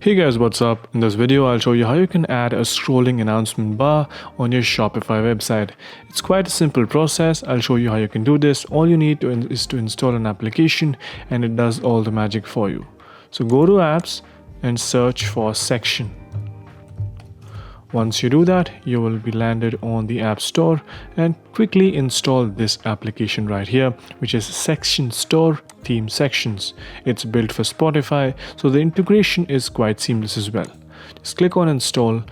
Hey guys, what's up? In this video, I'll show you how you can add a scrolling announcement bar on your Shopify website. It's quite a simple process. I'll show you how you can do this. All you need is to install an application and it does all the magic for you. So go to apps and search for Section. Once you do that, you will be landed on the App Store and quickly install this application right here, which is Section Store Theme Sections. It's built for Spotify, so the integration is quite seamless as well. Just click on install,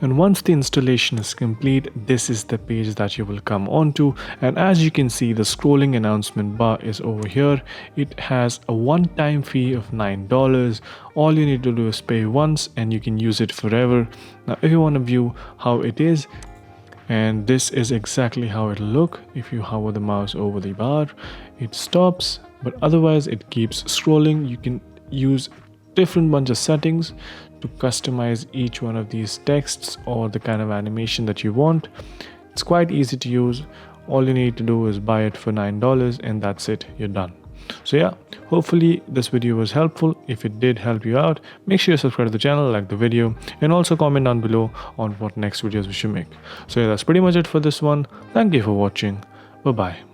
and once the installation is complete, this is the page that you will come onto. And as you can see, the scrolling announcement bar is over here. It has a one-time fee of $9. All you need to do is pay once and you can use it forever. Now if you want to view how it is, and this is exactly how it'll look. If you hover the mouse over the bar, it stops, but otherwise it keeps scrolling. You can use different bunch of settings to customize each one of these texts or the kind of animation that you want. It's quite easy to use. All you need to do is buy it for $9 and that's it, you're done. So yeah, hopefully this video was helpful. If it did help you out, make sure you subscribe to the channel, like the video, and also comment down below on what next videos we should make. So yeah, that's pretty much it for this one. Thank you for watching. Bye bye.